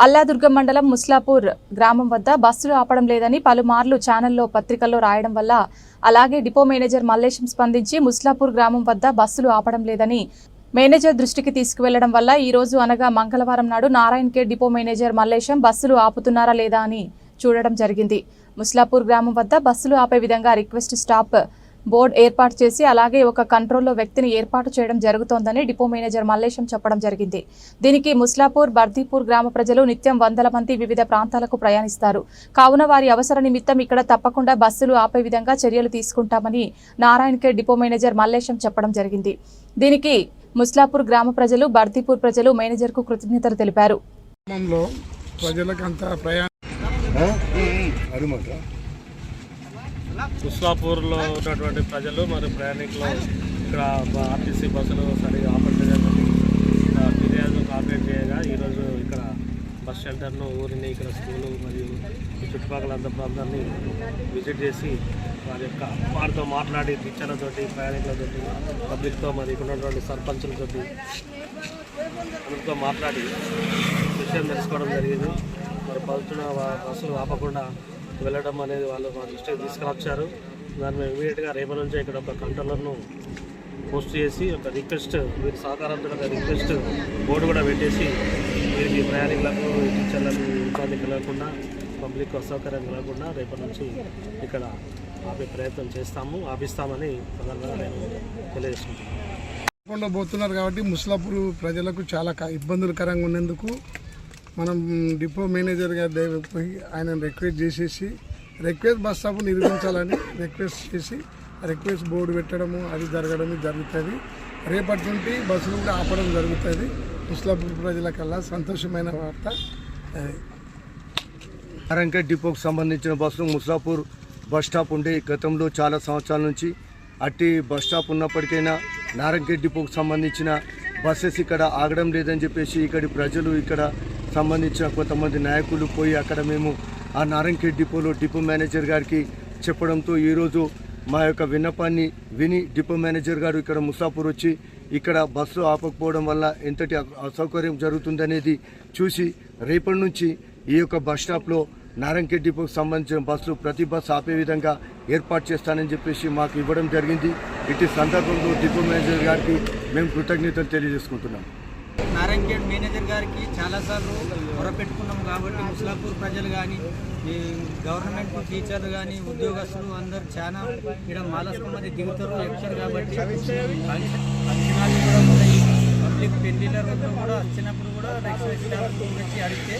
అల్లాదుర్గం మండలం ముస్లాపూర్ గ్రామం వద్ద బస్సులు ఆపడం లేదని పలుమార్లు ఛానల్లో పత్రికల్లో రాయడం వల్ల అలాగే డిపో మేనేజర్ మల్లేశం స్పందించి ముస్లాపూర్ గ్రామం వద్ద బస్సులు ఆపడం లేదని మేనేజర్ దృష్టికి తీసుకువెళ్లడం వల్ల ఈ రోజు అనగా మంగళవారం నాడు నారాయణ్ కే డిపో మేనేజర్ మల్లేశం బస్సులు ఆపుతున్నారా లేదా అని చూడడం జరిగింది. ముస్లాపూర్ గ్రామం వద్ద బస్సులు ఆపే విధంగా రిక్వెస్ట్ స్టాప్ బోర్డు ఏర్పాటు చేసి అలాగే ఒక కంట్రోల్లో వ్యక్తిని ఏర్పాటు చేయడం జరుగుతోందని డిపో మేనేజర్ మల్లేశం చెప్పడం జరిగింది. దీనికి ముస్లాపూర్ బర్దీపూర్ గ్రామ ప్రజలు నిత్యం వందల మంది వివిధ ప్రాంతాలకు ప్రయాణిస్తారు కావున వారి అవసర నిమిత్తం ఇక్కడ తప్పకుండా బస్సులు ఆపే విధంగా చర్యలు తీసుకుంటామని నారాయణ్ కే డిపో మేనేజర్ మల్లేశం చెప్పడం జరిగింది. దీనికి ముస్లాపూర్ గ్రామ ప్రజలు బర్దీపూర్ ప్రజలు మేనేజర్ కు కృతజ్ఞతలు తెలిపారు. ముస్లాపూర్లో ఉన్నటువంటి ప్రజలు మరియు ప్రయాణికులు ఇక్కడ ఆర్టీసీ బస్సులు సరిగా ఆపరేట్ ఫిర్యాదు ఆపరేట్ చేయగా ఈరోజు ఇక్కడ బస్ షెల్టర్ను ఊరిని ఇక్కడ స్కూలు మరియు చుట్టుపక్కల అంత ప్రాంతాన్ని విజిట్ చేసి వారితో మాట్లాడి టీచర్లతోటి ప్రయాణికులతోటి పబ్లిక్తో మరి ఇక్కడ ఉన్నటువంటి సర్పంచులతోటి అందరితో మాట్లాడి విషయం తెలుసుకోవడం జరిగింది. మరి బస్సులు ఆపకుండా వెళ్ళడం అనేది వాళ్ళు మా దృష్టికి తీసుకురొచ్చారు. దాన్ని మేము ఇమీడియట్గా రేపటి నుంచి ఇక్కడ ఒక కంట్రోలర్ను పోస్ట్ చేసి ఒక రిక్వెస్ట్ వీరి సహకారంతో ఒక రిక్వెస్ట్ బోర్డు కూడా పెట్టేసి వీరికి ప్రయాణికులకు టీచర్లకు ఇబ్బంది కలగకుండా పబ్లిక్ అసౌకర్యం కలగకుండా రేపటి నుంచి ఇక్కడ ఆపే ప్రయత్నం ఆపిస్తామని సందర్భంగా నేను తెలియజేసుకుంటున్నాను. పోతున్నారు కాబట్టి ముస్లాపూర్ ప్రజలకు చాలా ఇబ్బందులకరంగా ఉన్నందుకు మనం డిపో మేనేజర్ గారి పోయి ఆయన రిక్వెస్ట్ చేసేసి బస్ స్టాప్ నిర్మించాలని రిక్వెస్ట్ చేసి రిక్వెస్ట్ బోర్డు పెట్టడము అది జరుగుతుంది. రేపటి నుండి బస్సులు కూడా ఆపడం జరుగుతుంది. ముస్లాపూర్ ప్రజలకల్లా సంతోషమైన వార్త. నారాయణ్ డిపోకు సంబంధించిన బస్సులు ముస్లాపూర్ బస్ స్టాప్ ఉండే గతంలో చాలా సంవత్సరాల నుంచి అట్టి బస్ స్టాప్ ఉన్నప్పటికైనా నారాయణ్ డిపోకు సంబంధించిన బస్సెస్ ఇక్కడ ఆగడం లేదని చెప్పేసి ఇక్కడి ప్రజలు ఇక్కడ సంబంధించిన కొంతమంది నాయకులు పోయి అక్కడ మేము ఆ నారాయణ్ డిపోలో డిపో మేనేజర్ గారికి చెప్పడంతో ఈరోజు మా యొక్క విన్నపాన్ని విని డిపో మేనేజర్ గారు ఇక్కడ ముసాపూర్ వచ్చి ఇక్కడ బస్సు ఆపకపోవడం వల్ల ఎంతటి అసౌకర్యం జరుగుతుందనేది చూసి రేపటి నుంచి ఈ యొక్క బస్ స్టాప్లో నారాయణ్ డిపోకు సంబంధించిన బస్సులు ప్రతి బస్సు ఆపే విధంగా ఏర్పాటు చేస్తానని చెప్పేసి మాకు ఇవ్వడం జరిగింది. ఇటు సందర్భంలో డిపో మేనేజర్ గారికి మేము కృతజ్ఞతలు తెలియజేసుకుంటున్నాం. నారాయణ్ గేట్ మేనేజర్ గారికి చాలాసార్లు మొరపెట్టుకున్నాం కాబట్టి ముస్లాపూర్ ప్రజలు కానీ గవర్నమెంట్ టీచర్లు కానీ ఉద్యోగస్తులు అందరూ చాలా ఇక్కడ మాలస్కు మంది దిగుతారు ఎక్చారు కాబట్టి అంచనాలు కూడా ఉన్నాయి. పబ్లిక్ పెళ్లిళ్ళ కూడా వచ్చినప్పుడు కూడా వచ్చి అడిగితే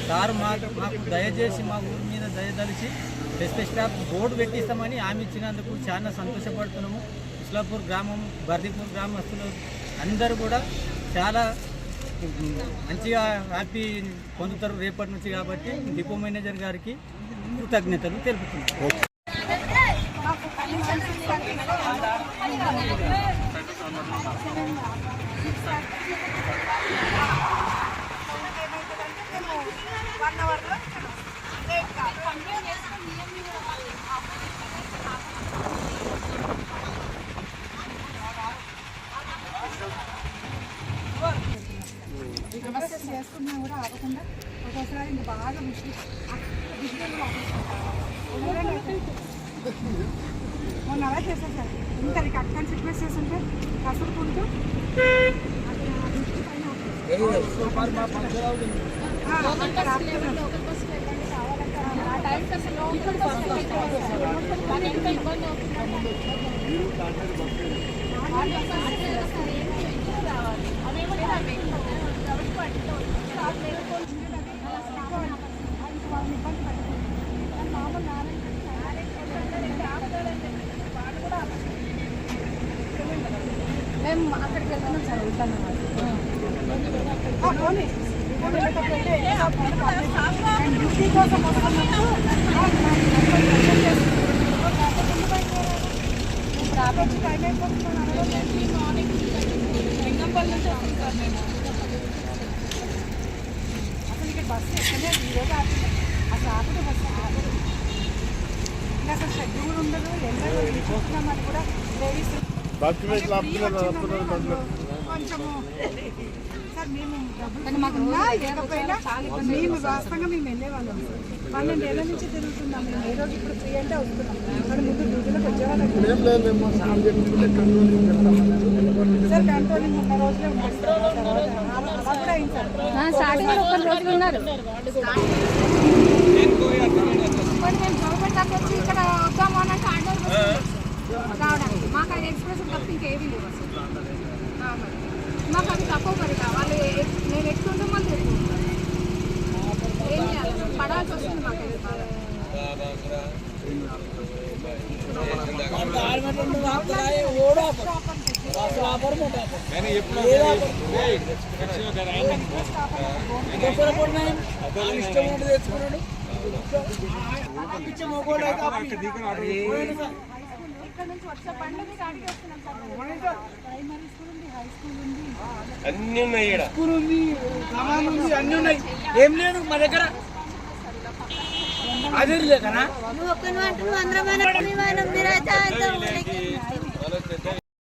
సార్ మాకు దయచేసి మా ఊరి మీద దయదలిచి స్పెషల్ స్టాఫ్ బోర్డు పెట్టిస్తామని హామీ ఇచ్చినందుకు చాలా సంతోషపడుతున్నాము. ముస్లాపూర్ గ్రామం బర్దీపూర్ గ్రామస్తులు అందరూ కూడా చాలా మంచిగా హ్యాపీ పొందుతారు రేపటి నుంచి కాబట్టి డిపో మేనేజర్ గారికి కృతజ్ఞతలు తెలుపుతున్నాం. సమస్యలు చేసుకున్నా కూడా ఆపకుండా ఒక్కోసారి ఇంకా బాగా మొన్న అలా చేశారు సార్. ఇంకా అక్కడ రిక్వెస్ట్ చేస్తుంటే కసురుకుంటూ మేము అక్కడికి వెళ్తున్నాం సార్. వెళ్తాను డ్యూటీ కోసం వస్తున్నప్పుడు రాబోచ్చు టైం అయిపోతున్నాను. లింగంపల్లి నుంచి వస్తుంది సార్. మేము అసలు ఇక్కడ బస్సు ఎక్కడే ఈరోజు ఆపి అసలు ఆపదు బస్సు ఆపదు. ఇంకా అసలు షెడ్యూల్ ఉండదు. ఎందరో చూస్తున్నామని కూడా లేడీస్ కొంచెము సార్ మేము డబ్బులు లేకపోయినా మేము వాస్తవంగా మేము వెళ్ళేవాళ్ళం 12 ఏళ్ళ నుంచి తిరుగుతున్నాం. మేము ఏ రోజు ఇప్పుడు ఫ్రీ అంటే వస్తున్నాం. కానీ ముందు డ్యూటీలోకి వచ్చేవాళ్ళం సార్. కంట్రోలింగ్ ఉన్న రోజులే ఉంటుంది సార్. అలా కూడా అయింది సార్. స్టార్టింగ్ ఒక్క రోజులు ఉన్నారు. ఇప్పుడు మేము చౌకట్టాకు వచ్చి ఇక్కడ వద్దాము అన్నట్టు ఆర్డర్ రావడానికి మాకు అది ఎక్స్ప్రెస్ తప్ప ఇంకేమీ లేవు అసలు. మాకు అది తక్కువ పడి కావాలి. నేను ఎక్కువ మళ్ళీ ఏం చేయాలి పడాల్సి వస్తుంది మాకు. ఇక్కడ నుంచి వచ్చే బండ్లు మీకు ఆడికి వస్తున్నాం సార్. ప్రైమరీ స్కూల్ ఉంది, హై స్కూల్ ఉంది, అన్నీ ఉన్నాయి ఇక్కడ. స్కూల్ ఉంది, కమాన్ ఉంది, అన్నీ ఉన్నాయి. ఏం లేదు మా దగ్గర. అదే లేకనా నువ్వు ఒక్క నువ్వు అంటున్నావు అందరం